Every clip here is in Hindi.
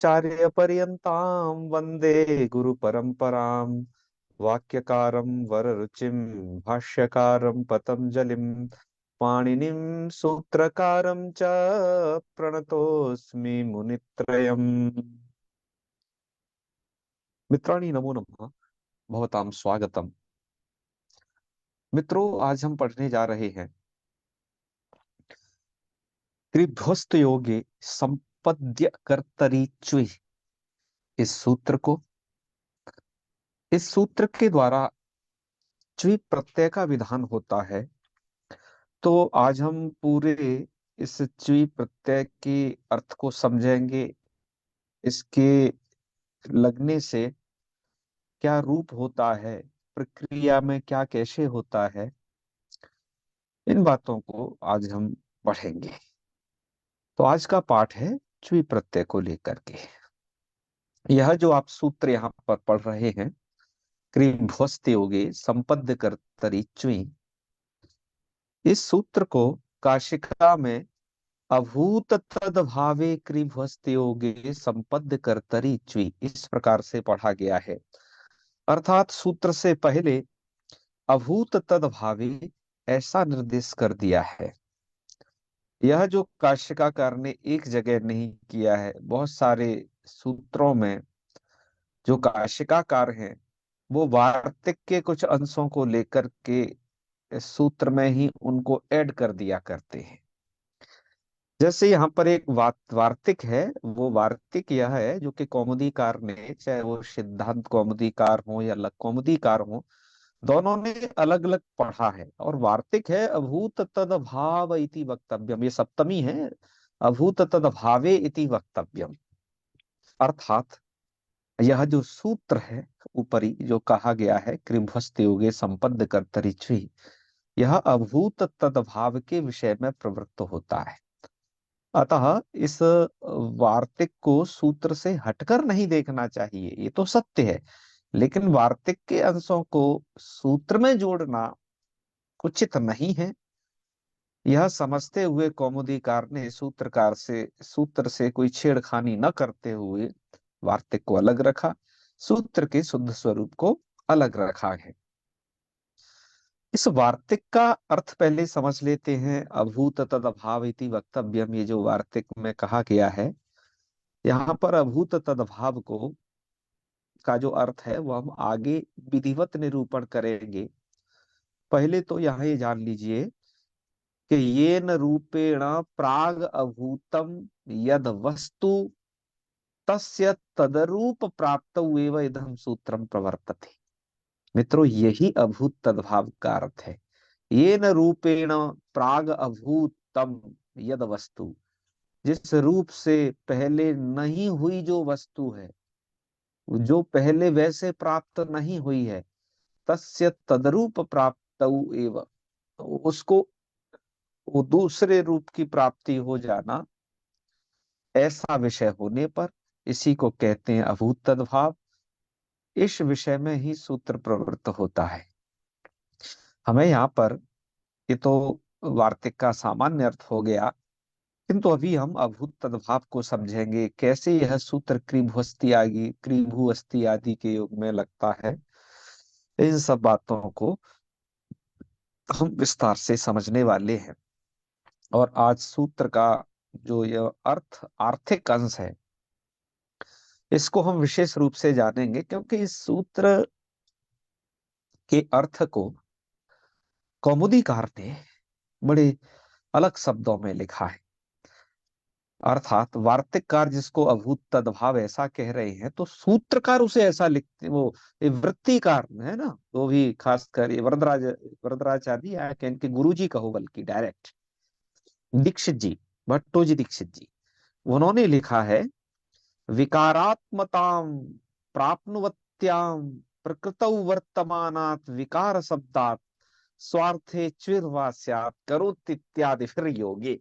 आचार्यपर्यन्तां वन्दे गुरुपरम्पराम् वाक्यकारं वररुचिं भाष्यकारं पतञ्जलिं पाणिनिं सूत्रकारं च प्रणतोऽस्मि मुनित्रयम्। मित्राणि नमो नमः। भवतां स्वागतम्। मित्रों, आज हम पढ़ने जा रहे हैं त्रिध्वस्त योगे संपद्य कर्तरी च्वि इस सूत्र को। इस सूत्र के द्वारा च्वि प्रत्यय का विधान होता है। तो आज हम पूरे इस च्वि प्रत्यय के अर्थ को समझेंगे। इसके लगने से क्या रूप होता है, प्रक्रिया में क्या कैसे होता है, इन बातों को आज हम पढ़ेंगे। तो आज का पाठ है च्वि प्रत्यय को लेकर के। यह जो आप सूत्र यहाँ पर पढ़ रहे हैं, क्रीभ्वस्ते योगे संपद्य कर्तरि च्वि, इस सूत्र को काशिका में अभूत तद्भावे कृभ्वस्त्योगे संपद्य कर्तरि च्वि इस प्रकार से पढ़ा गया है। अर्थात सूत्र से पहले अभूत तद्भावे ऐसा निर्देश कर दिया है। यह जो काशिकाकार ने एक जगह नहीं किया है, बहुत सारे सूत्रों में जो काशिकाकार हैं वो वार्तिक के कुछ अंशों को लेकर के इस सूत्र में ही उनको ऐड कर दिया करते हैं। जैसे यहाँ पर एक वार्तिक है, वो वार्तिक यह है जो कि कौमुदीकार ने, चाहे वो सिद्धांत कौमुदीकार हो या लघु कौमुदीकार हो, दोनों ने अलग अलग पढ़ा है। और वार्तिक है अभूत तद भाव इति वक्तव्यम, ये सप्तमी है, अभूत तद भावे इति वक्तव्यम। अर्थात यह जो सूत्र है ऊपरी जो कहा गया है कृभ्वस्ते योगे संपद्य कर्तरि च्वि, यह अभूत तद्भाव के विषय में प्रवृत्त होता है। अतः इस वार्तिक को सूत्र से हटकर नहीं देखना चाहिए, ये तो सत्य है। लेकिन वार्तिक के अंशों को सूत्र में जोड़ना उचित नहीं है। यह समझते हुए कौमुदीकार ने सूत्र से कोई छेड़खानी न करते हुए वार्तिक को अलग रखा, सूत्र के शुद्ध स्वरूप को अलग रखा है। इस वार्तिक का अर्थ पहले समझ लेते हैं। अभूत तद अभाव इति वक्तव्यम, ये जो वार्तिक में कहा गया है, यहाँ पर अभूत तद्भाव को का जो अर्थ है वो हम आगे विधिवत निरूपण करेंगे। पहले तो यहाँ ये जान लीजिए कि येन रूपेण प्राग अभूतम यद वस्तु तस्य तदरूप प्राप्त एव इदं सूत्रम प्रवर्तते। मित्रों, यही अभूत तद्भाव का अर्थ है। येन रूपेण प्राग अभूतम यद वस्तु, जिस रूप से पहले नहीं हुई जो वस्तु है, जो पहले वैसे प्राप्त नहीं हुई है, तस्य तदरूप प्राप्त एव, उसको वो दूसरे रूप की प्राप्ति हो जाना, ऐसा विषय होने पर इसी को कहते हैं अभूत तद्भाव। इस विषय में ही सूत्र प्रवृत्त होता है। हमें यहाँ पर, ये तो वार्तिक का सामान्य अर्थ हो गया, किंतु अभी हम अभूत तद्भाव को समझेंगे, कैसे यह सूत्र क्रिभु अस्थि आदि के योग में लगता है। इन सब बातों को हम विस्तार से समझने वाले हैं। और आज सूत्र का जो यह आर्थिक अंश है, इसको हम विशेष रूप से जानेंगे, क्योंकि इस सूत्र के अर्थ को कौमुदीकार ने बड़े अलग शब्दों में लिखा है। अर्थात वार्तिककार जिसको अभूत तद्भाव ऐसा कह रहे हैं, तो सूत्रकार उसे ऐसा लिखते, वो ये वृत्तिकार है ना, वो भी खासकर ये वरदराजादी या कि इनके गुरु जी कहो, बल्कि डायरेक्ट दीक्षित जी, भट्टोजी दीक्षित जी, उन्होंने लिखा है विकारात्मताम प्राप्नुवत्याम प्रकृतौ वर्तमानात् विकार शब्दात् स्वार्थे च्विर्वा स्यात् करोति इत्यादि फिर योगे।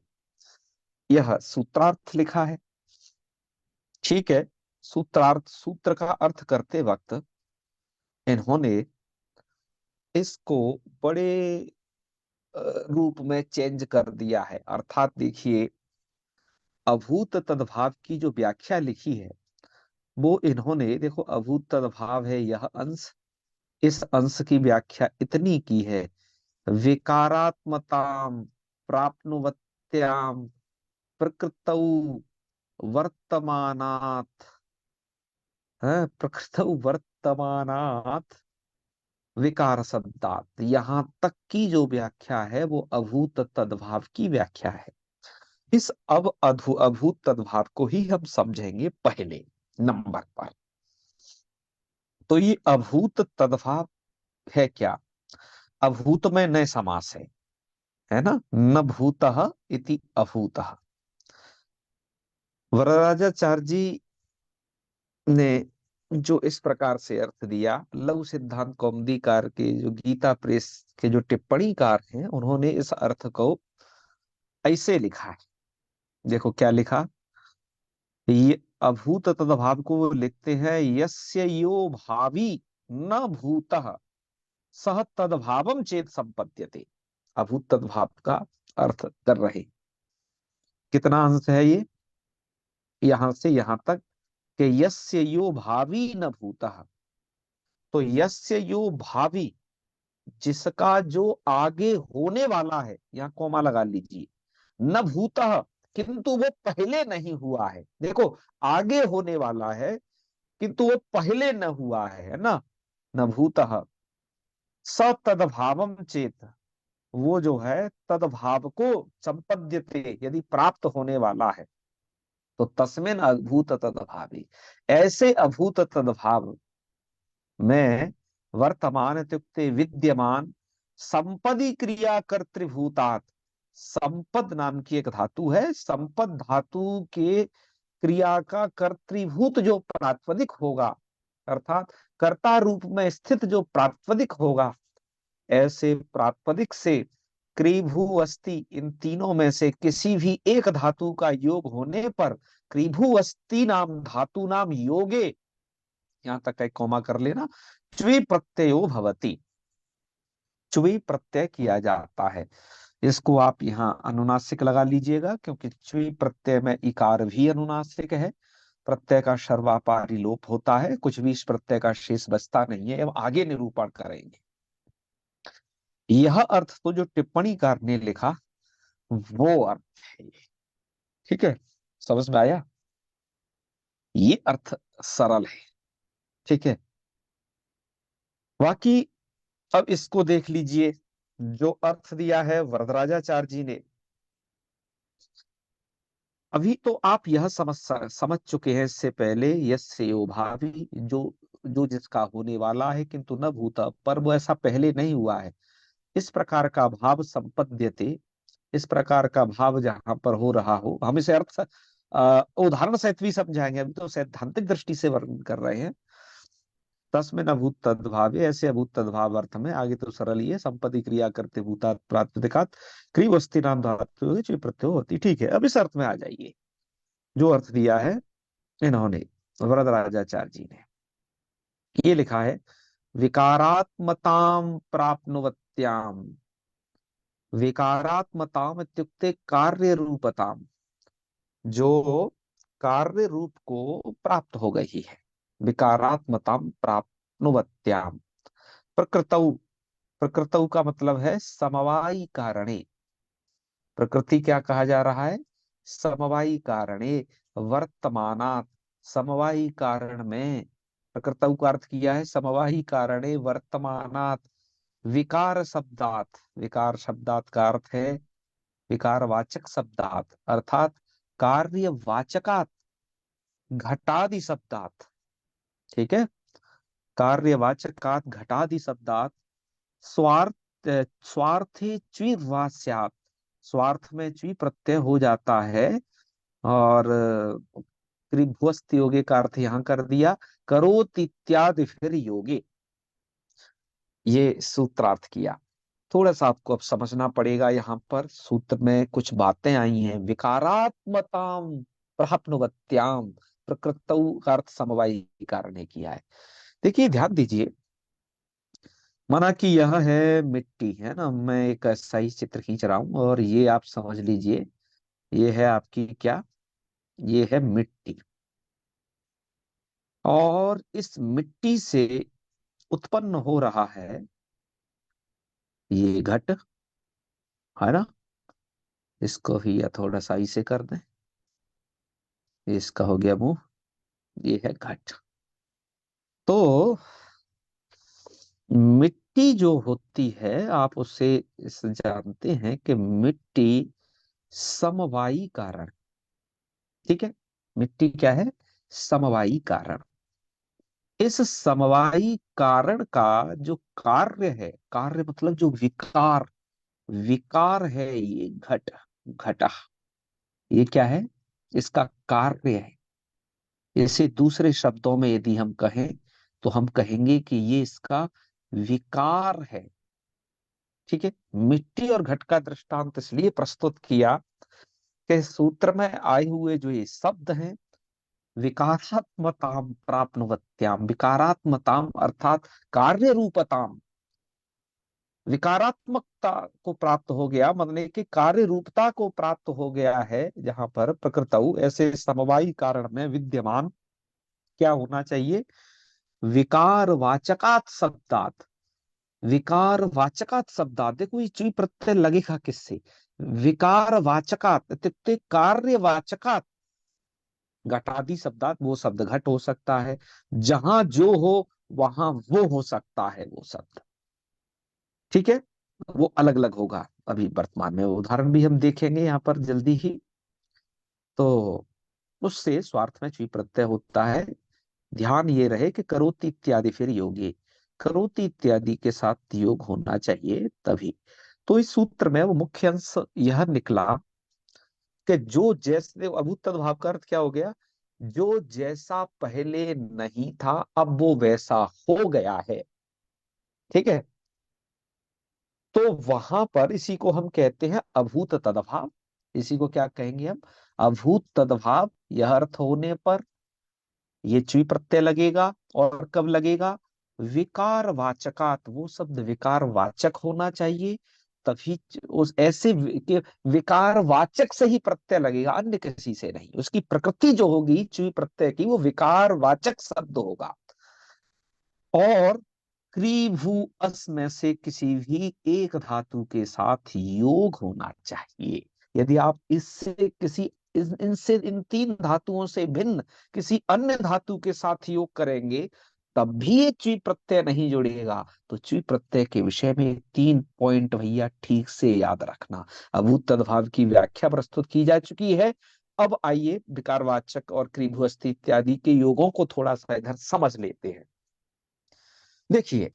यह सूत्रार्थ लिखा है। ठीक है, सूत्र का अर्थ करते वक्त इन्होंने इसको बड़े रूप में चेंज कर दिया है। अर्थात देखिए, अभूत तद्भाव की जो व्याख्या लिखी है, वो इन्होंने देखो अभूत तद्भाव है यह अंश, इस अंश की व्याख्या इतनी की है, विकारात्मताम प्राप्नुवत्याम प्रकृतौ वर्तमानात्, है प्रकृतौ वर्तमानात् विकार शब्दात, यहां तक की जो व्याख्या है वो अभूत तद्भाव की व्याख्या है। इस अब अभूत तद्भाव को ही हम समझेंगे पहले नंबर पर। तो ये अभूत तद्भाव है क्या? अभूत में नए समास है ना, न भूतः इति अभूतः। वरराजाचार्य जी ने जो इस प्रकार से अर्थ दिया, लघु सिद्धांत कौमुदीकार के जो गीता प्रेस के जो टिप्पणीकार हैं, उन्होंने इस अर्थ को ऐसे लिखा है। देखो क्या लिखा, ये अभूत तद्भाव को वो लिखते हैं, यस्य यो भावी न भूतः सह तद्भावम चेत संपद्यते। अभूत तद्भाव का अर्थ कर रहे, कितना अंश है ये, यहां से यहां तक कि यस्य यो भावी न भूतः। तो यस्य यो भावी, जिसका जो आगे होने वाला है, यहाँ कोमा लगा लीजिए, न भूतः, किंतु वो पहले नहीं हुआ है। देखो, आगे होने वाला है किंतु वो पहले न हुआ है ना, न भूतः स तदभावम चेत, वो जो है तदभाव को संपद्यते, यदि प्राप्त होने वाला है, तो तस्मिन अभूत तदभावी, ऐसे अभूत तदभाव में वर्तमान इत्युक्ते विद्यमान संपदी क्रिया कर्तृभूतात्, संपद नाम की एक धातु है, संपद धातु के क्रिया का कर्तृभूत जो प्रातिपदिक होगा, अर्थात कर्ता रूप में स्थित जो प्रातिपदिक होगा, ऐसे प्रातिपदिक से क्रिभु अस्थि, इन तीनों में से किसी भी एक धातु का योग होने पर क्रिभु अस्थि नाम धातु नाम योगे, यहां तक एक कोमा कर लेना, च्वी प्रत्ययो भवति, च्वी प्रत्यय किया जाता है। इसको आप यहाँ अनुनासिक लगा लीजिएगा, क्योंकि च्वी प्रत्यय में इकार भी अनुनासिक है, प्रत्यय का सर्वापारी लोप होता है, कुछ भी इस प्रत्यय का शेष बचता नहीं है, अब आगे निरूपण करेंगे। यह अर्थ तो जो टिप्पणीकार ने लिखा वो अर्थ है, ठीक है, समझ में आया, ये अर्थ सरल है, ठीक है। बाकी अब इसको देख लीजिए, जो अर्थ दिया है वरदराजाचार्य जी ने। अभी तो आप यह समझ चुके हैं इससे पहले, यस्य भावी, जो जो जिसका होने वाला है किंतु न भूता, पर वो ऐसा पहले नहीं हुआ है, इस प्रकार का भाव संपद्यते, इस प्रकार का भाव जहां पर हो रहा हो, हम इसे अर्थ उदाहरण सहित भी समझाएंगे, अभी तो सैद्धांतिक दृष्टि से वर्णन कर रहे हैं। तस्मिन् अभूत तद्भावे, ऐसे अभूत तद्भाव अर्थ में, आगे तो सरल ही है, संपत्ति क्रिया करते भूतात प्रातिपदिकात क्रिय वस्ति नाम धातु च प्रत्यय होती, ठीक है। अब इस अर्थ में आ जाइए, जो अर्थ दिया है इन्होंने, वरदराजाचार्य जी ने, ये लिखा है, विकारात्मताम प्राप्नुवत्याम, विकारात्मताम इत्युक्ते कार्य रूपताम, जो कार्य रूप को प्राप्त हो गई है, विकारात्मताम प्राप्नुवत्याम प्रकृतौ, प्रकृतौ का मतलब है समवायी कारणे, प्रकृति क्या कहा जा रहा है, समवायी कारणे, वर्तमानात, समवायी कारण में, प्रकृतौ का अर्थ किया है समवायी कारणे वर्तमानात, विकार शब्दात, विकार शब्दात का अर्थ है विकारवाचक शब्दात, अर्थात कार्यवाचकात, घटादि शब्दात, ठीक है, कार्यवाचकात घटादि शब्दात, स्वार्थ स्वार्थी च्विर्वा स्यात्, स्वार्थ में च्वी प्रत्यय हो जाता है, और त्रिभुवस्त योगे का अर्थ यहाँ कर दिया, करोति इत्यादि फिर योगे, ये सूत्रार्थ किया। थोड़ा सा आपको अब समझना पड़ेगा, यहाँ पर सूत्र में कुछ बातें आई हैं, विकारात्मताम प्रहप्नुवत्याम, प्रकृतौ का अर्थ समवायी कारण ने किया है। देखिए ध्यान दीजिए, माना कि यह है मिट्टी, है ना, मैं एक सही चित्र खींच रहा हूं, और ये आप समझ लीजिए, ये है आपकी क्या, ये है मिट्टी, और इस मिट्टी से उत्पन्न हो रहा है ये घट, है ना। इसको भी या थोड़ा सा इसे कर दें, इसका हो गया मुंह, ये है घट। तो मिट्टी जो होती है, आप उससे इस जानते हैं कि मिट्टी समवायी कारण, ठीक है। मिट्टी क्या है? समवायी कारण। इस समवायी कारण का जो कार्य है, कार्य मतलब जो विकार, विकार है ये घट, घटा, ये क्या है? इसका कार्य है। इसे दूसरे शब्दों में यदि हम कहें तो हम कहेंगे कि ये इसका विकार है, ठीक है। मिट्टी और घट का दृष्टांत इसलिए प्रस्तुत किया कि सूत्र में आए हुए जो ये शब्द हैं, विकारात्मताम प्राप्नुवत्याम, विकारात्मताम अर्थात कार्य रूपताम, विकारात्मकता को प्राप्त हो गया, मतलब कि कार्य रूपता को प्राप्त हो गया है। जहां पर प्रकृतौ ऐसे समवायी कारण में विद्यमान क्या होना चाहिए? विकार वाचकात शब्दात, विकार वाचकात शब्दात, देखो ये चुई प्रत्यय लगेगा किससे? विकार वाचकात इत्युक्ते कार्य वाचकात, घटादि शब्दात, वो शब्द घट हो सकता है, जहां जो हो वहां वो हो सकता है वो शब्द, ठीक है। वो अलग अलग होगा, अभी वर्तमान में उदाहरण भी हम देखेंगे यहाँ पर जल्दी ही। तो उससे स्वार्थ में चुई प्रत्यय होता है। ध्यान ये रहे कि करोति इत्यादि फिर योगी, करोति इत्यादि के साथ योग होना चाहिए तभी। तो इस सूत्र में वो मुख्य अंश यह निकला कि जो जैसे अभूत तद्भाव का अर्थ क्या हो गया? जो जैसा पहले नहीं था अब वो वैसा हो गया है, ठीक है। तो वहां पर इसी को हम कहते हैं अभूत तद्भाव। इसी को क्या कहेंगे हम? अभूत तद्भाव। यह अर्थ होने पर ये ची प्रत्यय लगेगा, और कब लगेगा? विकार वाचकात, वो शब्द विकार वाचक होना चाहिए, तभी उस ऐसे के विकार वाचक से ही प्रत्यय लगेगा, अन्य किसी से नहीं। उसकी प्रकृति जो होगी ची प्रत्यय की, वो विकार वाचक शब्द होगा। और क्री भू अस में से किसी भी एक धातु के साथ योग होना चाहिए। यदि आप इससे किसी इनसे इन तीन धातुओं से भिन्न किसी अन्य धातु के साथ योग करेंगे तब भी ये च्वी प्रत्यय नहीं जुड़ेगा। तो च्वी प्रत्यय के विषय में तीन पॉइंट भैया ठीक से याद रखना। अभूत तद्भाव की व्याख्या प्रस्तुत की जा चुकी है। अब आइए विकारवाचक और क्रिभुअस्थि इत्यादि के योगों को थोड़ा सा इधर समझ लेते हैं। देखिए,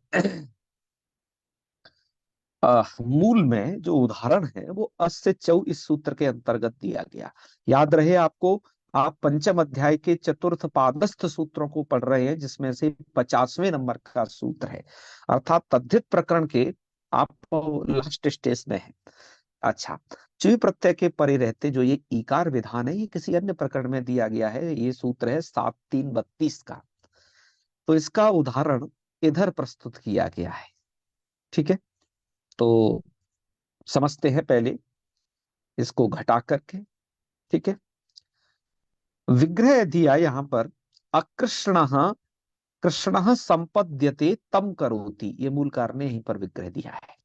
मूल में जो उदाहरण है वो अस से चौ इस सूत्र के अंतर्गत दिया गया। याद रहे आपको, आप पंचम अध्याय के चतुर्थ पादस्थ सूत्रों को पढ़ रहे हैं, जिसमें से 50वें नंबर का सूत्र है, अर्थात तद्धित प्रकरण के आप लास्ट स्टेज में है। अच्छा, च्वी प्रत्यय के परे रहते जो ये ईकार विधान है, ये किसी अन्य प्रकरण में दिया गया है। ये सूत्र है 7-3-32 का। तो इसका उदाहरण इधर प्रस्तुत किया गया है, ठीक है। तो समझते हैं पहले इसको घटा करके, ठीक है। विग्रह दिया यहां पर, अकृष्ण, कृष्ण संपद्यते तम करोति, ये मूल कारण ने यहीं पर विग्रह दिया है।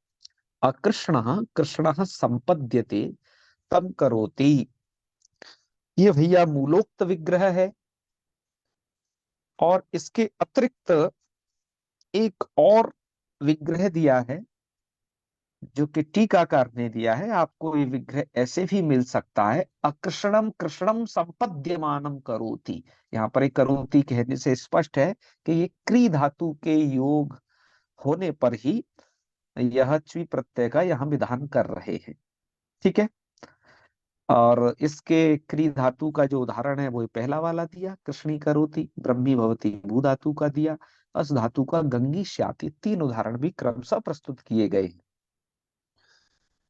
अकृष्ण कृष्ण संपद्यते तम करोति, ये भैया मूलोक्त विग्रह है। और इसके अतिरिक्त एक और विग्रह दिया है जो कि टीकाकार ने दिया है। आपको ये विग्रह ऐसे भी मिल सकता है, अकृष्णम कृष्णम संपद्यमानम करोति। यहाँ पर एक करोति कहने से स्पष्ट है कि ये क्री धातु के योग होने पर ही यह च्वी प्रत्यय का यहाँ विधान कर रहे हैं, ठीक है। और इसके क्री धातु का जो उदाहरण है वो पहला वाला दिया, कृष्णी करोति, ब्रह्मी भवती भू धातु का दिया, अस धातु का गंगी श्याति, तीन उदाहरण भी क्रमशः प्रस्तुत किए गए हैं।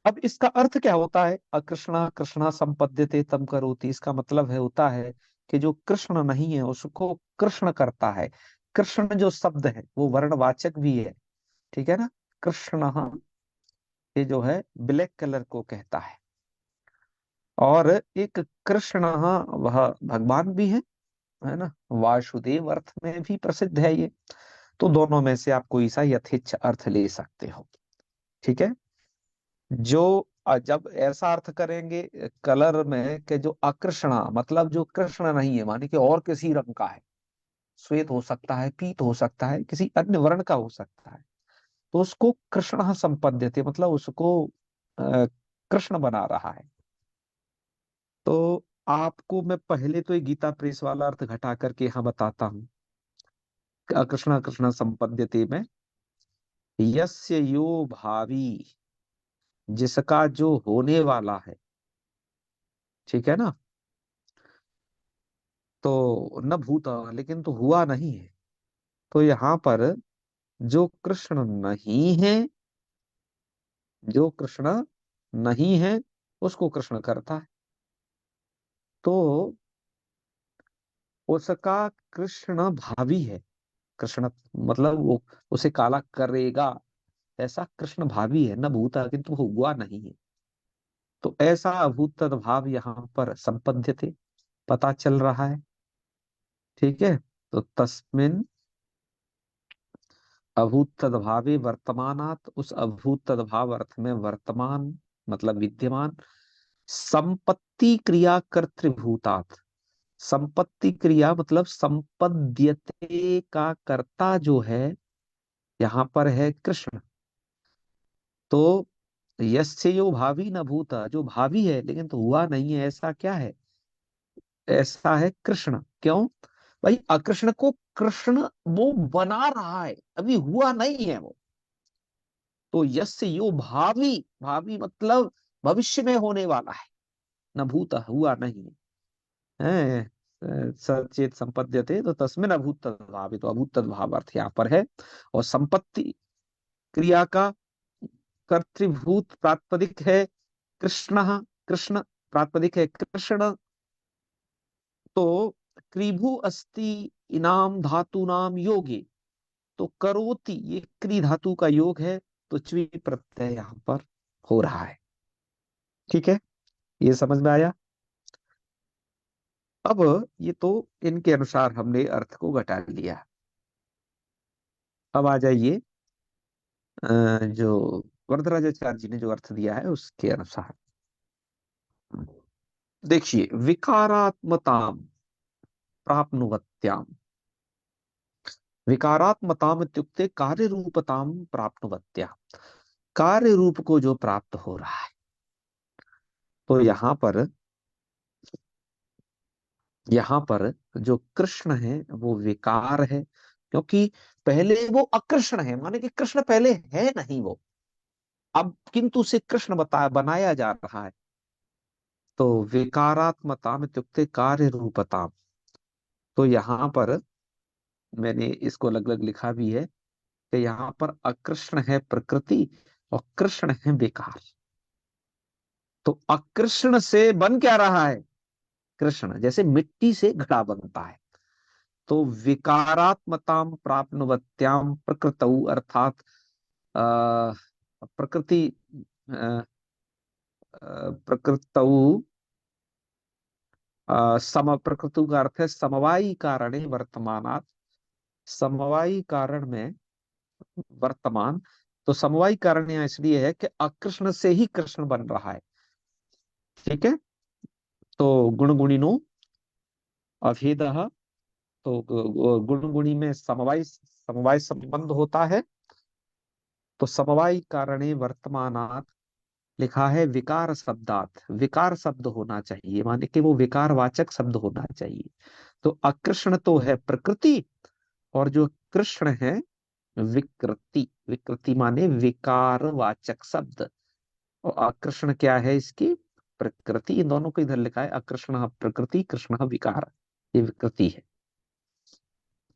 अब इसका अर्थ क्या होता है? अकृष्णा कृष्णा संपद्यते तम करोति, इसका मतलब है होता है कि जो कृष्ण नहीं है उसको कृष्ण करता है। कृष्ण जो शब्द है वो वर्णवाचक भी है, ठीक है ना। कृष्ण, ये जो है ब्लैक कलर को कहता है। और एक कृष्ण वह भगवान भी है, है ना, वासुदेव अर्थ में भी प्रसिद्ध है ये। तो दोनों में से आप कोई सा यथेच्छ अर्थ ले सकते हो। ठीक है। जो जब ऐसा अर्थ करेंगे कलर में कि जो अकृष्णा, मतलब जो कृष्ण नहीं है, माने कि और किसी रंग का है, श्वेत हो सकता है, पीत हो सकता है, किसी अन्य वर्ण का हो सकता है, तो उसको कृष्ण संपद्यते, मतलब उसको कृष्ण बना रहा है। तो आपको मैं पहले तो ये गीता प्रेस वाला अर्थ घटा करके यहाँ बताता हूँ। कृष्ण कृष्ण संपद्यते में यस्य यो भावी, जिसका जो होने वाला है, ठीक है ना, तो न भूता, लेकिन तो हुआ नहीं है। तो यहाँ पर जो कृष्ण नहीं है, जो कृष्ण नहीं है उसको कृष्ण करता है। तो उसका कृष्ण भावी है। कृष्ण मतलब वो उसे काला करेगा, ऐसा कृष्ण भावी है, न भूता, किंतु वो हुआ नहीं है। तो ऐसा अभूत भाव यहाँ पर संपद्य थे, पता चल रहा है। ठीक है। तो तस्मिन अभूत तद्भावे वर्तमानात, उस अभूत तद्भाव अर्थ में वर्तमान मतलब विद्यमान, संपत्ति क्रिया कर्तृभूतात, संपत्ति क्रिया मतलब संपद्यते का कर्ता जो है यहाँ पर है कृष्ण। तो यस्य यो भावी न भूता, जो भावी है लेकिन तो हुआ नहीं है, ऐसा क्या है, ऐसा है कृष्ण। क्यों भाई, अकृष्ण को कृष्ण वो बना रहा है, अभी हुआ नहीं है वो। तो यस्य यो भावी, भावी मतलब भविष्य में होने वाला है, न भूत, हुआ नहीं है। सचेत संपद्यते, तो तस्मिन अभूत तद्भावी, तो अभूत तद्भाव अर्थ यहाँ पर है। और संपत्ति क्रिया का कर्तृभूत प्रातिपदिक है कृष्ण, कृष्ण प्रातिपदिक है कृष्ण। तो कृभु अस्ति इनाम धातु नाम योगे, तो करोति ये क्री धातु का योग है, तो च्वी प्रत्यय यहाँ पर हो रहा है। ठीक है, ये समझ में आया। अब ये तो इनके अनुसार हमने अर्थ को घटा लिया। अब आ जाइए जो वरदराजाचार्य जी ने जो अर्थ दिया है उसके अनुसार। देखिए, विकारात्मताम प्राप्नुवत्याम, विकारात्मताम इत्युक्ते कार्य रूपताम प्राप्नुवत्या, कार्य रूप को जो प्राप्त हो रहा है। तो यहाँ पर जो कृष्ण है वो विकार है, क्योंकि पहले वो अकृष्ण है, माने कि कृष्ण पहले है नहीं वो, अब किंतु उसे कृष्ण बनाया जा रहा है। तो विकारात्मताम इत्युक्ते कार्य रूपताम, तो यहाँ पर मैंने इसको अलग अलग लिखा भी है कि यहाँ पर अकृष्ण है प्रकृति और कृष्ण है विकार। तो अकृष्ण से बन क्या रहा है, कृष्ण, जैसे मिट्टी से घड़ा बनता है। तो विकारात्मताम प्राप्नुवत्याम प्रकृतौ, अर्थात प्रकृति, प्रकृतौ, सम प्रकृति का अर्थ है समवायी कारणे वर्तमानात, समवायी कारण में वर्तमान। तो समवायी कारण यहाँ इसलिए है कि अकृष्ण से ही कृष्ण बन रहा है। ठीक है। तो गुण गुणिनो अभेदः, तो गुण गुणी में समवाय समवाय संबंध होता है। तो समवाय कारणे वर्तमानात लिखा है विकार शब्दात, विकार शब्द होना चाहिए, माने कि वो विकार वाचक शब्द होना चाहिए। तो अकृष्ण तो है प्रकृति, और जो कृष्ण है विकृति, विकृति माने विकार वाचक शब्द। और आकर्षण क्या है इसकी, प्रकृति। इन दोनों को इधर लिखा है, आकर्षण प्रकृति, कृष्ण विकार, ये विकृति है।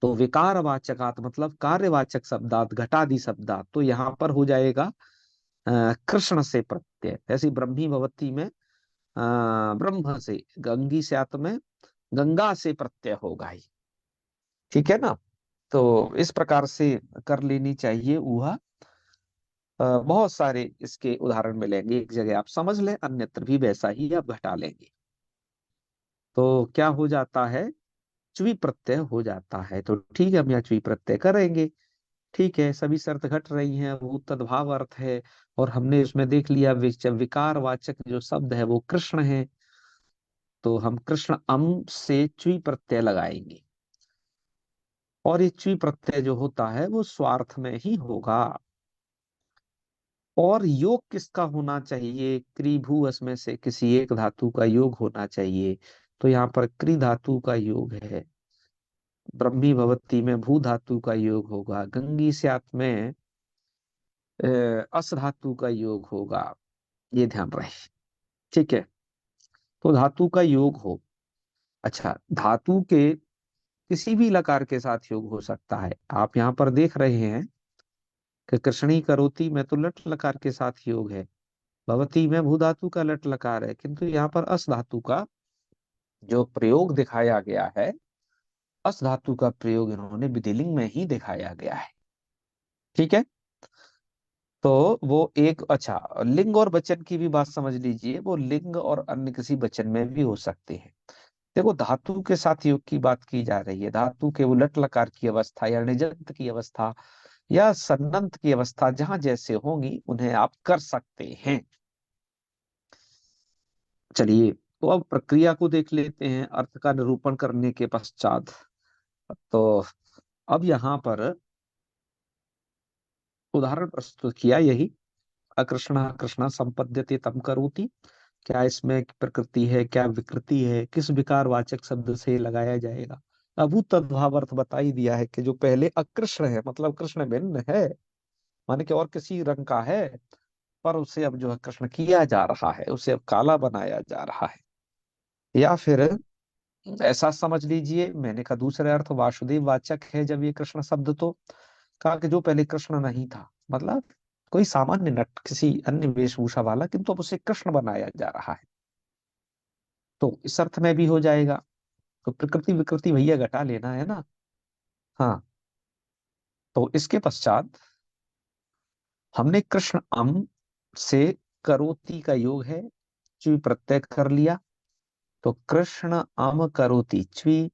तो विकार वाचकात मतलब कार्यवाचक शब्दात, घटादि शब्दात, तो यहाँ पर हो जाएगा कृष्ण से प्रत्यय। ऐसी ब्रह्मी भवती में ब्रह्म से, गंगी से आत्म में गंगा से प्रत्यय होगा ही। ठीक है ना। तो इस प्रकार से कर लेनी चाहिए ऊहा। बहुत सारे इसके उदाहरण मिलेंगे, एक जगह आप समझ लें, अन्यत्र भी वैसा ही आप घटा लेंगे। तो क्या हो जाता है च्वी प्रत्यय हो जाता है। तो ठीक है, हम यहाँ च्वी प्रत्यय करेंगे। ठीक है, सभी शर्त घट रही हैं, वो तद्भाव अर्थ है। और हमने उसमें देख लिया विकार वाचक जो शब्द है वो कृष्ण है। तो हम कृष्ण अम से च्वी प्रत्यय लगाएंगे। और ये च्वी प्रत्यय जो होता है वो स्वार्थ में ही होगा। और योग किसका होना चाहिए? क्रिभुवस में से किसी एक धातु का योग होना चाहिए। तो यहाँ पर क्रि धातु का योग है। ब्रह्मी भवती में भू धातु का योग होगा। गंगी स्यात में अस धातु का योग होगा। ये ध्यान रहे। ठीक है, तो धातु का योग हो। अच्छा, धातु के किसी भी लकार के साथ योग हो सकता है। आप यहाँ पर देख रहे हैं कि कृष्णी करोति में तो लट लकार के साथ योग है। भवती में भू धातु का लट लकार है, किंतु यहाँ पर अस धातु का जो प्रयोग दिखाया गया है, अस धातु का प्रयोग इन्होंने विधिलिंग में ही दिखाया गया है। ठीक है, तो वो एक, अच्छा, लिंग और वचन की भी बात समझ लीजिए। वो लिंग और अन्य किसी वचन में भी हो सकते हैं। देखो, धातु के साथ योग की बात की जा रही है। धातु के उलट लकार की अवस्था या निजंत की अवस्था या सन्नंत की अवस्था जहां जैसे होंगी उन्हें आप कर सकते हैं। चलिए, तो अब प्रक्रिया को देख लेते हैं अर्थ का निरूपण करने के पश्चात। तो अब यहाँ पर उदाहरण प्रस्तुत किया यही, अकृष्ण कृष्ण संपद्यते तम करोति। क्या इसमें प्रकृति है, क्या विकृति है, किस विकार वाचक शब्द से लगाया जाएगा? अभूत तद्भाव अर्थ बता ही दिया है कि जो पहले अकृष्ण है, मतलब कृष्ण भिन्न है, माने कि और किसी रंग का है, पर उसे अब जो है कृष्ण किया जा रहा है, उसे अब काला बनाया जा रहा है। या फिर ऐसा समझ लीजिए, मैंने कहा दूसरे अर्थ वासुदेव वाचक है जब ये कृष्ण शब्द, तो कहा कि जो पहले कृष्ण नहीं था, मतलब कोई सामान्य नट किसी अन्य वेशभूषा वाला, किंतु अब उसे कृष्ण बनाया जा रहा है। तो इस अर्थ में भी हो जाएगा। तो प्रकृति विकृति भैया घटा लेना है ना। हाँ, तो इसके पश्चात हमने कृष्ण अम से करोति का योग है, च्वी प्रत्यय कर लिया। तो कृष्ण अम करोति च्वी,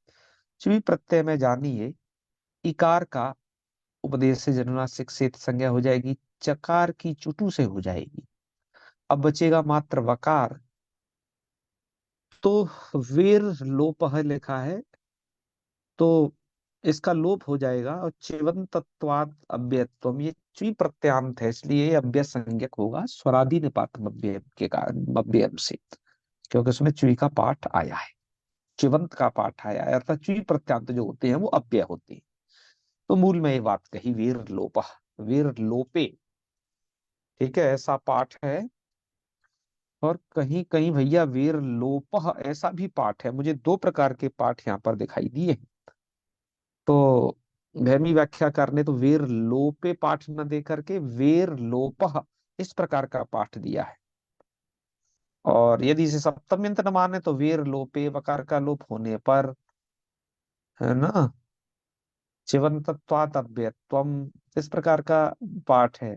च्वी प्रत्यय में जानिए इकार का उपदेश से जन्मनासिक से संज्ञा हो जाएगी, चकार की चुटू से हो जाएगी। अब बचेगा मात्र वकार। तो वीर लोप है लिखा है, तो इसका लोप हो जाएगा। और चिवंतत्वात् अव्ययत्वम, ये च्वी प्रत्यांत है, इसलिए ये अव्यय संज्ञक होगा स्वरादि निपात अव्यय के कारण, अव्यय से, क्योंकि उसमें च्वी का पाठ आया है, चिवंत का पाठ आया है, अर्थात च्वी प्रत्यांत जो होते हैं वो अव्यय होते हैं। तो मूल में ये बात कही, वीर लोप, वीर लोपे। ठीक है, ऐसा पाठ है। और कहीं कहीं भैया वीर लोपह ऐसा भी पाठ है। मुझे दो प्रकार के पाठ यहाँ पर दिखाई दिए हैं। तो भैमी व्याख्याकार ने तो वीर लोपे पाठ न दे करके वीर लोपह इस प्रकार का पाठ दिया है। और यदि इसे सप्तम्यंत न माने तो वीर लोपे वकार का लोप होने पर, है ना, चिवंतत्वात् अव्ययत्वम, इस प्रकार का पाठ है।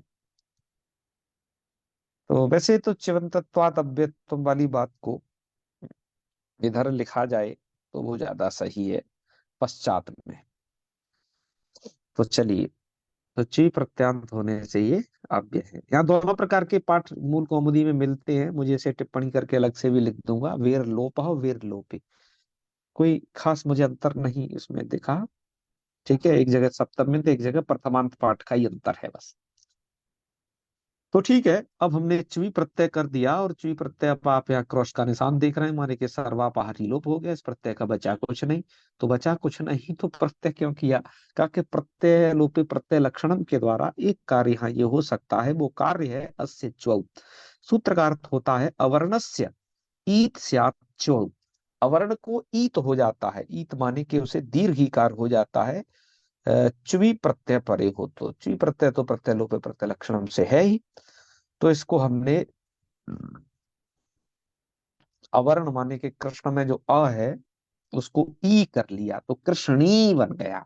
तो वैसे तो चिवंतत्वात् अव्ययत्वम वाली बात को इधर लिखा जाए तो वो ज्यादा सही है पश्चात में। तो चलिए, तो ची प्रत्यांत होने से ये आव्य है। यहाँ दोनों प्रकार के पाठ मूल कौमुदी में मिलते हैं, मुझे इसे टिप्पणी करके अलग से भी लिख दूंगा। वेर लोप वेर लोपे, कोई खास मुझे अंतर नहीं इसमें दिखा। ठीक है, एक जगह सप्तम्यंत, एक जगह प्रथमांत पाठ का ही अंतर है बस। तो ठीक है, अब हमने च्वी प्रत्यय कर दिया। और च्वी प्रत्यय, अब आप यहाँ क्रॉस का निशान देख रहे हैं, माने कि सर्वापहारी लोप हो गया, इस प्रत्यय का बचा कुछ नहीं। तो बचा कुछ नहीं तो प्रत्यय क्यों किया? कहा कि प्रत्यय लोपे प्रत्यय लक्षणम के द्वारा एक कार्य यहाँ ये हो सकता है, वो कार्य है अस्य च्वौ। सूत्र का अर्थ होता है अवर्णस्य ईत स्यात् च्वौ। अवर्ण को ईत हो जाता है, ईत माने कि उसे दीर्घिकार हो जाता है च्वी प्रत्यय परे हो। तो च्वी प्रत्यय तो प्रत्यय लोपे प्रत्यय लक्षणम से है ही। तो इसको हमने अवर्ण माने के कृष्ण में जो अ है उसको ई कर लिया, तो कृष्णी बन गया।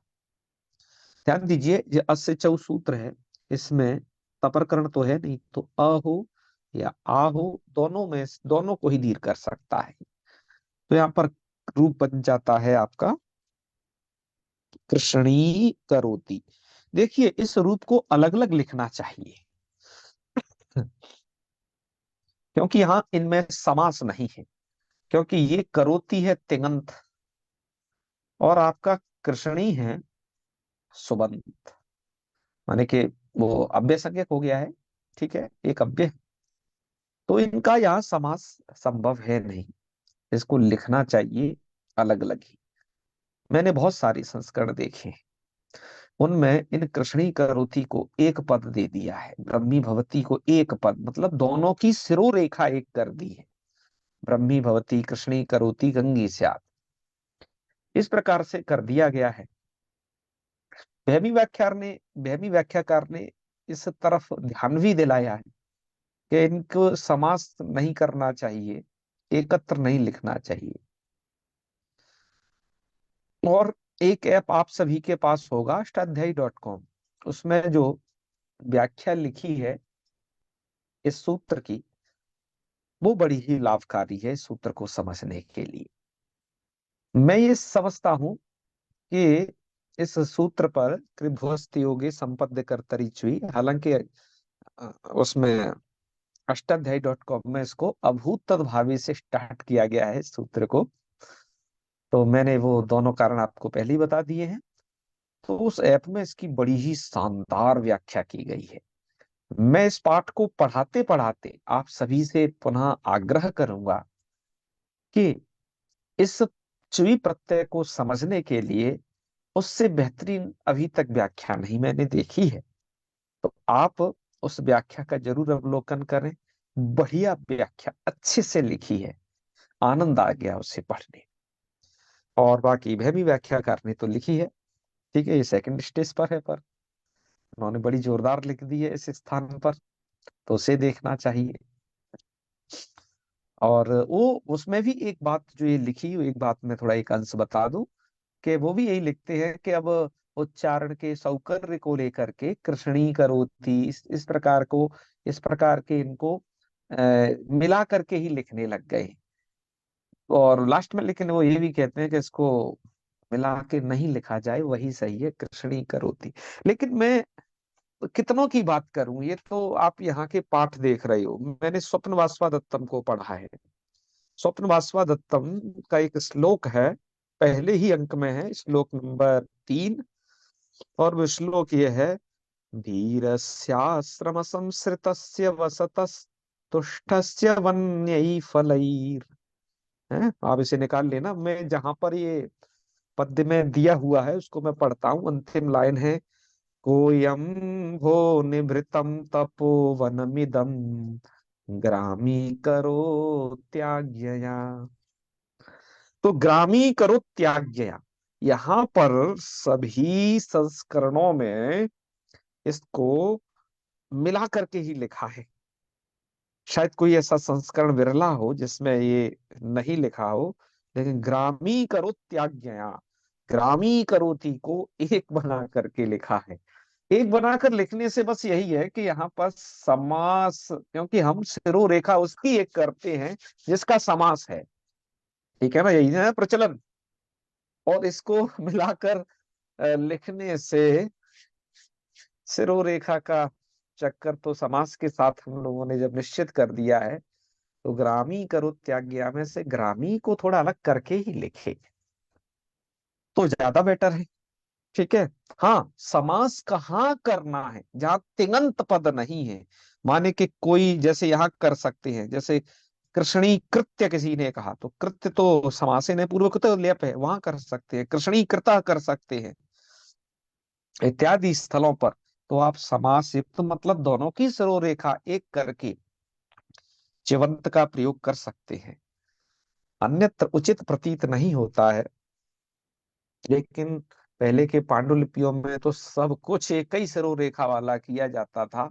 ध्यान दीजिए, ये अस्य चौ सूत्र है, इसमें तपरकरण तो है नहीं, तो अ हो या आ हो, दोनों में दोनों को ही दीर्घ कर सकता है। तो यहाँ पर रूप बन जाता है आपका कृष्णी करोति। देखिए, इस रूप को अलग अलग लिखना चाहिए, क्योंकि यहाँ इनमें समास नहीं है। क्योंकि ये करोति है तिङंत, और आपका कृष्णी है सुबंत, माने कि वो अव्यय संज्ञक हो गया है। ठीक है, एक अव्यय, तो इनका यहाँ समास संभव है नहीं। इसको लिखना चाहिए अलग अलग ही। मैंने बहुत सारे संस्करण देखे हैं, उनमें इन कृष्णी करोति को एक पद दे दिया है, ब्रह्मी भवती को एक पद, मतलब दोनों की सिरोरेखा एक कर दी है। ब्रह्मी भवती कृष्णी करोति गंगे स्यात्, इस प्रकार से कर दिया गया है। भैमी व्याख्याकार ने इस तरफ ध्यान भी दिलाया है कि इनको समास नहीं करना चाहिए, एकत्र नहीं लिखना चाहिए। और एक ऐप आप सभी के पास होगा, अष्टाध्यायी.com, उसमें जो व्याख्या लिखी है इस सूत्र की, वो बड़ी ही लाभकारी है इस सूत्र को समझने के लिए। मैं ये समझता हूं कि इस सूत्र पर कृभ्वस्त योगे संपद्य कर्तरी चुई, हालांकि उसमें अष्टाध्यायी.com में इसको अभूत तद्भावी से स्टार्ट किया गया है इस सूत्र को। तो मैंने वो दोनों कारण आपको पहले ही बता दिए हैं। तो उस ऐप में इसकी बड़ी ही शानदार व्याख्या की गई है। मैं इस पाठ को पढ़ाते पढ़ाते आप सभी से पुनः आग्रह करूंगा कि इस चुई प्रत्यय को समझने के लिए उससे बेहतरीन अभी तक व्याख्या नहीं मैंने देखी है। तो आप उस व्याख्या का जरूर अवलोकन करें। बढ़िया व्याख्या, अच्छे से लिखी है, आनंद आ गया उसे पढ़ने। और बाकी वह भी व्याख्याकार ने तो लिखी है, ठीक है, ये सेकंड स्टेज पर है, पर उन्होंने बड़ी जोरदार लिख दी है इस स्थान पर, तो उसे देखना चाहिए। और वो उसमें भी एक बात जो ये लिखी, एक बात मैं थोड़ा एक अंश बता दूं, कि वो भी यही लिखते हैं कि अब उच्चारण के सौकर्य को लेकर के कृष्णी करोति, इस प्रकार को, इस प्रकार के इनको मिला करके ही लिखने लग गए। और लास्ट में लेकिन वो ये भी कहते हैं कि इसको मिला के नहीं लिखा जाए, वही सही है, कृष्णी करोति। लेकिन मैं कितनों की बात करूं, ये तो आप यहाँ के पाठ देख रहे हो। मैंने स्वप्न वासवादत्तम को पढ़ा है। स्वप्न वासवादत्तम का एक श्लोक है, पहले ही अंक में है, श्लोक नंबर 3। और वो श्लोक ये है, धीरस्याश्रम संसृतस्य वसतस् तुष्टस्य वन्यैः फलैर्। है, आप इसे निकाल लेना। मैं जहां पर ये पद्य में दिया हुआ है उसको मैं पढ़ता हूँ। अंतिम लाइन है, कोयम भो निभृतम तपोवनमिदं ग्रामी करो त्याज्ञया। तो ग्रामी करो त्याज्ञया, यहाँ पर सभी संस्करणों में इसको मिला करके ही लिखा है। शायद कोई ऐसा संस्करण विरला हो जिसमें ये नहीं लिखा हो, लेकिन ग्रामी करो त्याज्ञया, ग्रामी करोति को एक बना करके लिखा है। एक बनाकर लिखने से बस यही है कि यहाँ पर समास, क्योंकि हम सिरो रेखा उसकी एक करते हैं जिसका समास है। ठीक है ना, यही है प्रचलन। और इसको मिलाकर लिखने से सिरो रेखा का चक्कर तो समास के साथ हम लोगों ने जब निश्चित कर दिया है, तो ग्रामी करो त्याज्ञा में से ग्रामी को थोड़ा अलग करके ही लिखे तो ज्यादा बेटर है। ठीक है। हाँ, समास कहाँ करना है, जहाँ तिङंत पद नहीं है, माने कि कोई जैसे यहाँ कर सकते हैं, जैसे कृष्णी कृत्य किसी ने कहा, तो कृत्य तो समासे ने पूर्वक लेप है, वहां कर सकते हैं। कृष्णी कृता कर सकते हैं, इत्यादि स्थलों पर तो आप समास युक्त, मतलब दोनों की सरोरेखा एक करके च्यवंत का प्रयोग कर सकते हैं। अन्यत्र उचित प्रतीत नहीं होता है। लेकिन पहले के पांडुलिपियों में तो सब कुछ एक ही सरोरेखा वाला किया जाता था।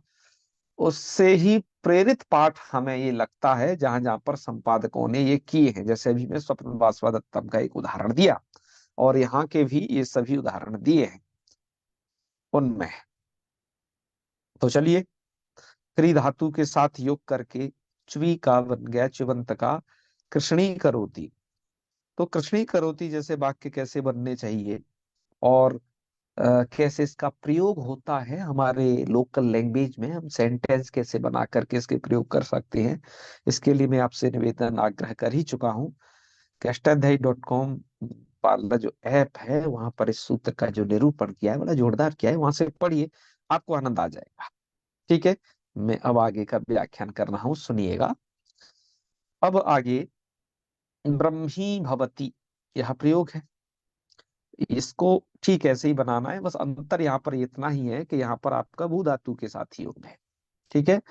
उससे ही प्रेरित पाठ हमें ये लगता है, जहां जहां पर संपादकों ने ये किए हैं। जैसे अभी मैं स्वप्न वासवादत्तम का एक उदाहरण दिया, और यहाँ के भी ये सभी उदाहरण दिए हैं उनमें। तो चलिए, त्रि धातु के साथ योग करके च्वी का बन गया च्वंत का कृष्णी करोति। तो कृष्णी करोति जैसे वाक्य कैसे बनने चाहिए, और कैसे इसका प्रयोग होता है हमारे लोकल लैंग्वेज में, हम सेंटेंस कैसे बना करके इसके प्रयोग कर सकते हैं, इसके लिए मैं आपसे निवेदन आग्रह कर ही चुका हूँ। कष्टाध्यायी.com वाला जो ऐप है वहां पर इस सूत्र का जो निरूपण किया है बड़ा जोरदार किया है, वहां से पढ़िए, आपको आनंद आ जाएगा। ठीक है, मैं अब आगे का व्याख्यान कर रहा हूँ, सुनिएगा। अब आगे ब्रह्मी भवती, यह प्रयोग है। इसको ठीक ऐसे ही बनाना है, बस अंतर यहाँ पर इतना ही है कि यहाँ पर आपका भू धातु के साथ ही योग है। ठीक है,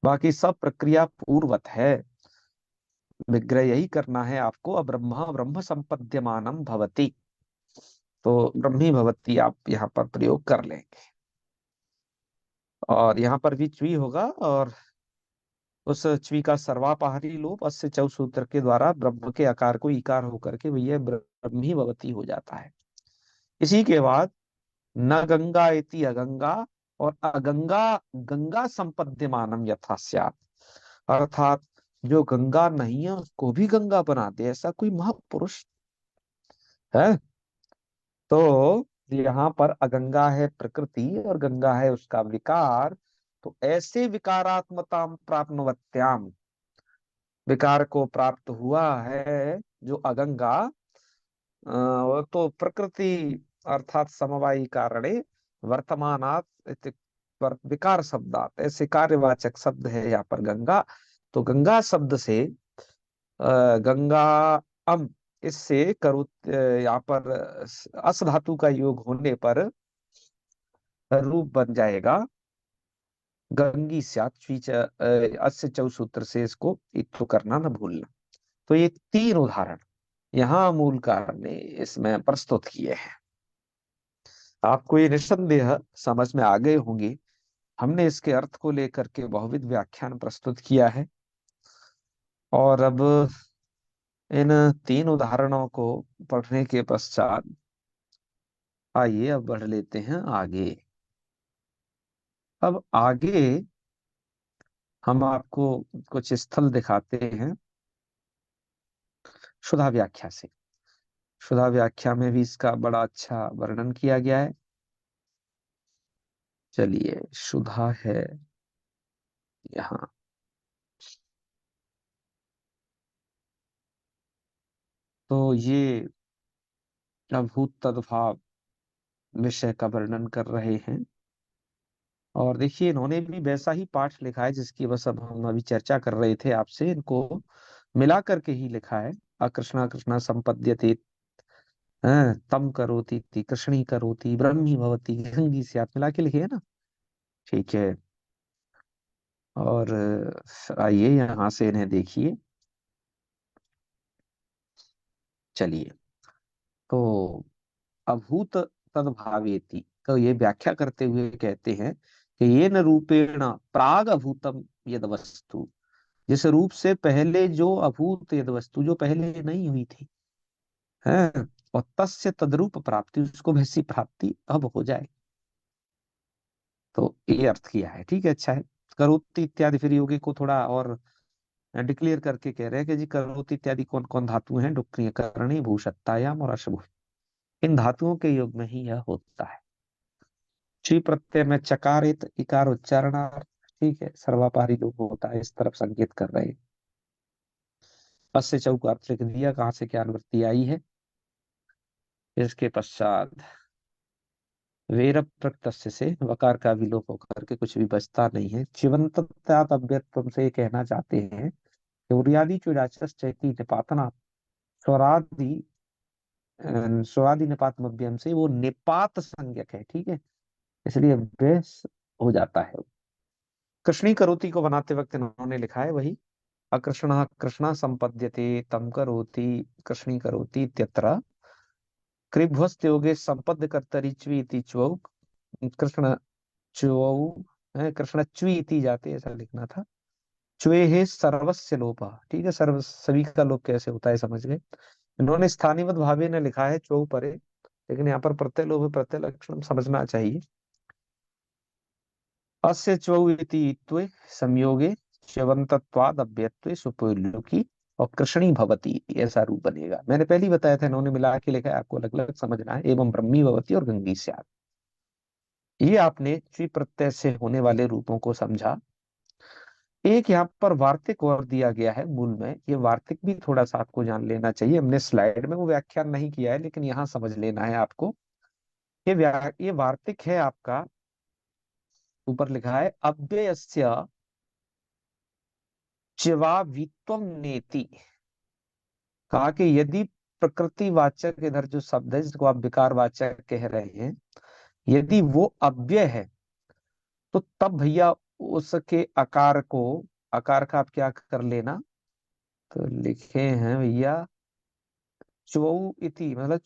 बाकी सब प्रक्रिया पूर्वत है। विग्रह यही करना है आपको, अब्रह्मा ब्रह्म संपद्यमानम भवति, तो ब्रह्मी भवती आप यहाँ पर प्रयोग कर लेंगे। और यहाँ पर भी च्वी होगा, और उस च्वी का सर्वापहारी लोप अस्य चौ सूत्र के द्वारा ब्रह्म के आकार को इकार होकर के भैया ब्रह्मी भवती हो जाता है। इसी के बाद न गंगा इति अगंगा, और अगंगा गंगा संपद्यमानम यथा स्यात्, अर्थात जो गंगा नहीं है उसको भी गंगा बना दे, ऐसा कोई महापुरुष है। तो यहाँ पर अगंगा है प्रकृति और गंगा है उसका विकार, तो ऐसे विकारात्मता प्राप्नवत्याम, विकार को प्राप्त हुआ है जो अगंगा, वो तो प्रकृति अर्थात समवायी कारणे वर्तमानात विकार शब्दात, ऐसे कार्यवाचक शब्द है यहाँ पर गंगा। तो गंगा शब्द से गंगा अम, इससे करु यहाँ पर अस धातु का योग होने पर रूप बन जाएगा गंगी स्यात् स्वीच, अस्य चौ सूत्र से इसको इत्थु करना न भूलना। तो ये तीन उदाहरण यहाँ मूल कारण ने इसमें प्रस्तुत किए हैं। आपको ये निस्संदेह समझ में आ गए होंगे। हमने इसके अर्थ को लेकर के बहुविध व्याख्यान प्रस्तुत किया है, और अब इन तीन उदाहरणों को पढ़ने के पश्चात आइए अब बढ़ लेते हैं आगे। अब आगे हम आपको कुछ स्थल दिखाते हैं शुद्धा व्याख्या से। शुद्धा व्याख्या में भी इसका बड़ा अच्छा वर्णन किया गया है। चलिए, शुद्धा है यहाँ। तो ये अभूत तद्भाव विषय का वर्णन कर रहे हैं, और देखिए इन्होंने भी वैसा ही पाठ लिखा है जिसकी बस अब हम अभी चर्चा कर रहे थे आपसे, इनको मिला करके ही लिखा है। अकृष्णा कृष्णा संपद्यते, तम करोति इति कृष्णी करोति ब्रह्मी भवति गंगी स्यात्, मिला के लिखे है ना। ठीक है, और आइए यहाँ से इन्हें देखिए। चलिए, तो अभूत तद्भावेति, तो ये व्याख्या करते हुए कहते हैं कि ये न रूपेण प्राग अभूतम यद वस्तु, जिस रूप से पहले जो अभूत यद वस्तु जो पहले नहीं हुई थी है, और तस्य तद्रूप प्राप्ति, उसको वैसी प्राप्ति अब हो जाए। तो ये अर्थ किया है, ठीक है, अच्छा है। करोति इत्यादि फिर योगी को थोड़ा और डिक्लेयर करके कह रहे हैं कि जी करोति इत्यादि कौन कौन धातु हैं, डुक्रिय करणी भूषत्तायाम और अशुभ, इन धातुओं के योग में ही यह होता है। ची प्रत्यय में चकारित इकार उच्चारणार्थ, ठीक है, सर्वापहारी लोग होता है, इस तरफ संकेत कर रहे हैं। अस्य चौक अर्थ लिख दिया, कहाँ से क्या अनुवृत्ति आई है। इसके पश्चात वेर प्रत्यय से वकार का विलोप होकर के कुछ भी बचता नहीं है। चिवंतत्वात् अव्ययत्वम से ये कहना चाहते हैं कि उर्यादि चुराचस चैती निपातना स्वरादि, स्वरादि निपात मध्यम से वो निपात संज्ञक है, ठीक है, इसलिए बेस हो जाता है। कृष्णी करोति को बनाते वक्त इन्होंने लिखा है वही, अकृष्ण कृष्णा संपद्यते तम करोति कृष्णी करोति इत्यत्र कृभ्वस्त योगे संपद्य कर्तरि च्वी इति च्वौ, कृष्ण च्वौ है, कृष्ण च्वी इति जाते, ऐसा लिखना था। च्वे है सर्वस्य लोपा, ठीक है, सर्व सभी का लोप कैसे होता है समझ गए। इन्होंने स्थानीय भावे ने लिखा है च्वौ परे, लेकिन यहाँ पर प्रत्यय लोभ है, प्रत्यय लक्षण समझना चाहिए। अस्य च्वौ इति त्वे संयोगे च्यवन्तत्वाद् अव्ययत्वे सुपयोलुकी, और कृष्णी भवती, ऐसा रूप बनेगा। मैंने पहले ही बताया था, इन्होंने मिला के लिखा है, आपको अलग अलग समझना है। एवं ब्रह्मी भवती और गंगी स्यात्। ये आपने च्वी प्रत्यय से होने वाले रूपों को समझा। एक यहाँ पर वार्तिक और दिया गया है मूल में। ये वार्तिक भी थोड़ा सा आपको जान लेना चाहिए। हमने स्लाइड में वो व्याख्यान नहीं किया है, लेकिन यहाँ समझ लेना है आपको। ये वार्तिक है आपका। ऊपर लिखा है अव्ययस्य च्यवावित्वम नेति। कहा कि यदि प्रकृतिवाचक इधर जो शब्द है, जिसको आप विकारवाचक कह रहे हैं, यदि वो अव्यय है, तो तब भैया उसके आकार को, आकार का आप क्या कर लेना, तो लिखे हैं भैया चौ इति, मतलब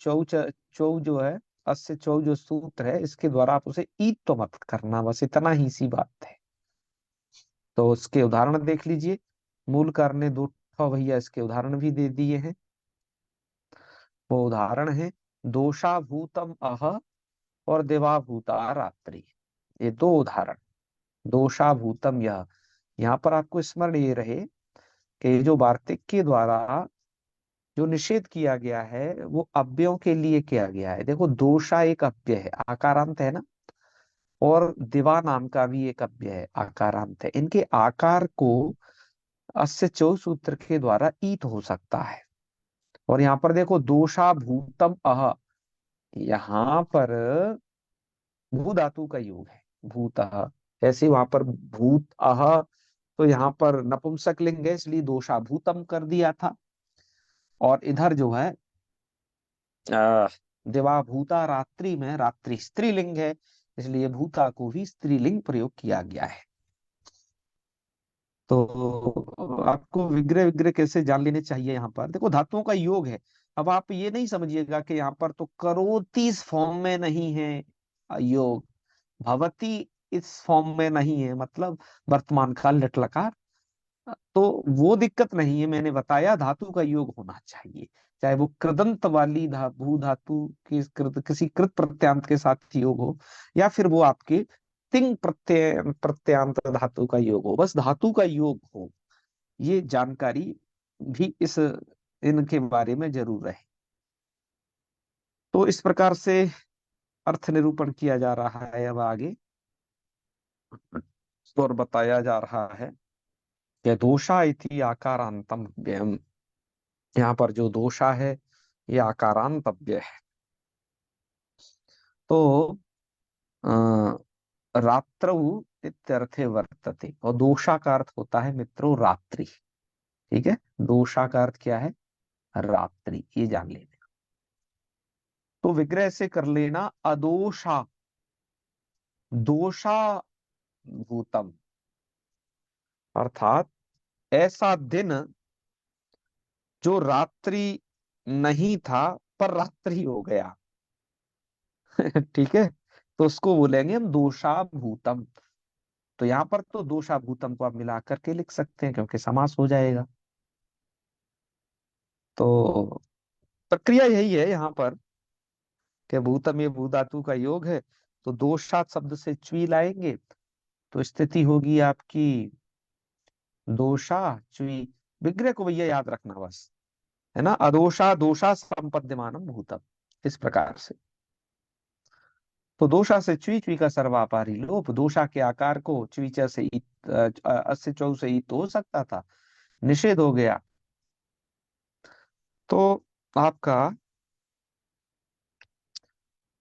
चौ जो है, अस्य चौ जो सूत्र है, इसके द्वारा आप उसे ईत तो मत करना, बस इतना ही सी बात है। तो उसके उदाहरण देख लीजिए। मूल कार ने दो ठो भैया इसके उदाहरण भी दे दिए हैं। वो उदाहरण है दोषाभूतम अह और देवाभूता रात्रि। ये दो उदाहरण। दोषाभूतम यह, यहाँ पर आपको स्मरण ये रहे कि ये जो वार्तिक के द्वारा जो निषेध किया गया है, वो अव्ययों के लिए किया गया है। देखो, दोषा एक अव्यय है, आकारांत है ना, और दिवा नाम का भी एक अव्यय है, आकारांत है। इनके आकार को अस्य चौ सूत्र के द्वारा ईत हो सकता है। और यहाँ पर देखो दोषा भूतम अह, यहाँ पर भू धातु का योग है, भूतः। ऐसे वहां पर भूत अह, तो यहाँ पर नपुंसक लिंग है, इसलिए दोषा भूतम कर दिया था। और इधर जो है अः दिवा भूता रात्रि में रात्रि स्त्रीलिंग है, इसलिए भूता को भी स्त्रीलिंग प्रयोग किया गया है। तो आपको विग्रह विग्रह कैसे जान लेने चाहिए। यहाँ पर देखो धातुओं का योग है। अब आप ये नहीं समझिएगा कि यहाँ पर तो करोति इस फॉर्म में नहीं है, योग भवती इस फॉर्म में नहीं है, मतलब वर्तमान काल लट्लकार। तो वो दिक्कत नहीं है। मैंने बताया धातु का योग होना चाहिए, चाहे वो कृदंत वाली भू धातु की किसी कृत प्रत्यांत के साथ योग हो, या फिर वो आपके तिंग प्रत्यांत धातु का योग हो, बस धातु का योग हो। ये जानकारी भी इस इनके बारे में जरूर रहे। तो इस प्रकार से अर्थ निरूपण किया जा रहा है। अब आगे और बताया जा रहा है कि दोषा इति आकारांतम व्ययम। यहाँ पर जो दोषा है, ये आकारांत अव्यय है। तो रात्रौ इत्यर्थे वर्तते, और दोषा का अर्थ होता है मित्रों रात्रि। ठीक है, दोषा का अर्थ क्या है, रात्रि, ये जान लेना। तो विग्रह से कर लेना अदोषा दोषा भूतम, अर्थात ऐसा दिन जो रात्रि नहीं था पर रात्रि हो गया। ठीक है, तो उसको बोलेंगे हम दोषा भूतम। तो यहाँ पर तो दोषा भूतम को आप मिला करके लिख सकते हैं, क्योंकि समास हो जाएगा। तो प्रक्रिया यही है यहाँ पर कि भूतम ये भू धातु का योग है, तो दोषात शब्द से च्वी लाएंगे, तो स्थिति होगी आपकी दोषा च्वी। विग्रह को भैया याद रखना बस, है ना, अदोषा दोषा संपद्यमानम भूतम, इस प्रकार से। तो दोषा से च्वी, च्वी का सर्वापारी लोप, दोषा के आकार को च्वीच से अस्य चौ से ईत हो सकता था, निषेध हो गया। तो आपका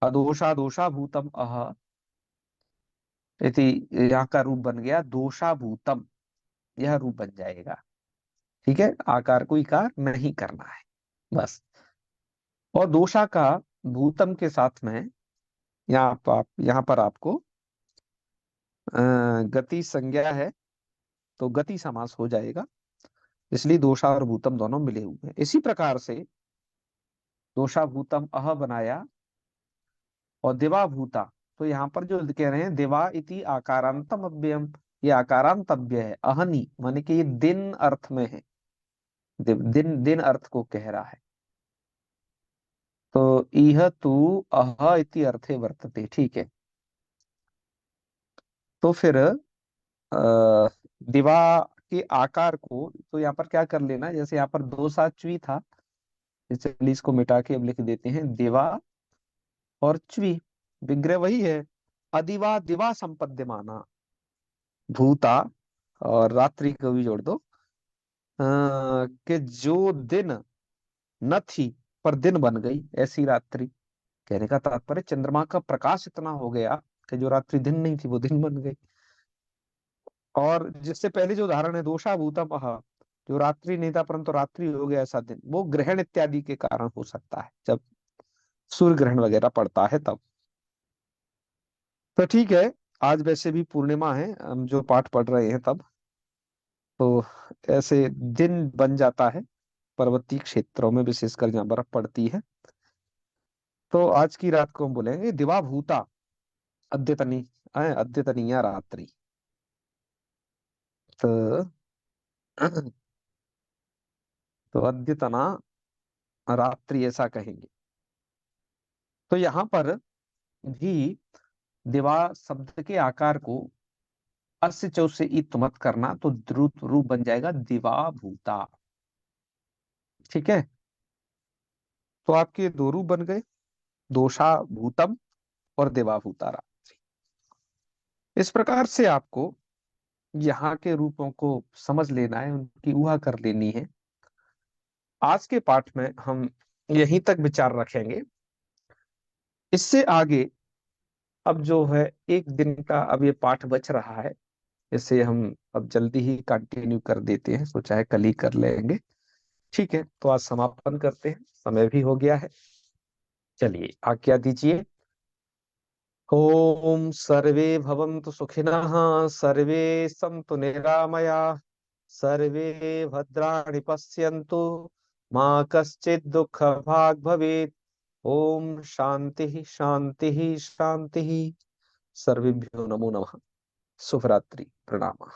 अदोषा दोषा भूतम अह इति, यहाँ का रूप बन गया दोषा भूतम, यह रूप बन जाएगा। ठीक है, आकार को इकार नहीं करना है बस। और दोषा का भूतम के साथ में यहाँ पर आपको गति संज्ञा है, तो गति समास हो जाएगा, इसलिए दोषा और भूतम दोनों मिले हुए हैं। इसी प्रकार से दोषा भूतम अह बनाया, और दिवा भूता, तो यहाँ पर जो कह रहे हैं दिवा इति आकारांतम अव्ययम, ये आकारांत अव्यय है। अहनी माने कि ये दिन अर्थ में है, दिन दिन अर्थ को कह रहा है। तो इह तू अह इति अर्थे वर्तते। ठीक है, तो फिर दिवा के आकार को, तो यहाँ पर क्या कर लेना, जैसे यहाँ पर दो सा च्वी था, इसलिए इसको मिटा के अब लिख देते हैं दिवा और च्वी, विग्रह वही है। अधिवा दिवा संपद्यमाना, भूता और रात्रि को भी जोड़ दो, कि जो दिन न थी पर दिन बन गई, ऐसी रात्रि। कहने का तात्पर्य चंद्रमा का प्रकाश इतना हो गया कि जो रात्रि दिन नहीं थी वो दिन बन गई। और जिससे पहले जो उदाहरण है दोषा भूतम अह, जो रात्रि नहीं था परंतु रात्रि हो गया ऐसा दिन, वो ग्रहण इत्यादि के कारण हो सकता है, जब सूर्य ग्रहण वगैरह पड़ता है तब। तो ठीक है, आज वैसे भी पूर्णिमा है, हम जो पाठ पढ़ रहे हैं तब, तो ऐसे दिन बन जाता है पर्वतीय क्षेत्रों में, विशेषकर जहाँ बर्फ पड़ती है। तो आज की रात को हम बोलेंगे दिवा भूता अद्यतनी, अद्यतनीया रात्रि। तो तो अद्यतना रात्रि ऐसा कहेंगे। तो यहाँ पर भी दिवा शब्द के आकार को अस्य चौ से इत मत करना, तो द्रुत रूप बन जाएगा दिवा भूता। ठीक है, तो आपके दो रूप बन गए, दोषा भूतम और दिवा भूतारा। इस प्रकार से आपको यहाँ के रूपों को समझ लेना है, उनकी ऊहा कर लेनी है। आज के पाठ में हम यहीं तक विचार रखेंगे। इससे आगे अब जो है एक दिन का अब ये पाठ बच रहा है, इसे हम अब जल्दी ही कंटिन्यू कर देते हैं, सोचा है कल ही कर लेंगे। ठीक है, तो आज समापन करते हैं, समय भी हो गया है। चलिए आज्ञा दीजिए। ओम सर्वे भवन्तु सुखिनः, सर्वे सन्तु निरामयाः, सर्वे भद्राणि पश्यन्तु, मा कश्चित् दुःखभाग् भवेत्। ओम शांति शांति शांति। सर्वेभ्यो नमो नमः। शुभ रात्रि, प्रणाम।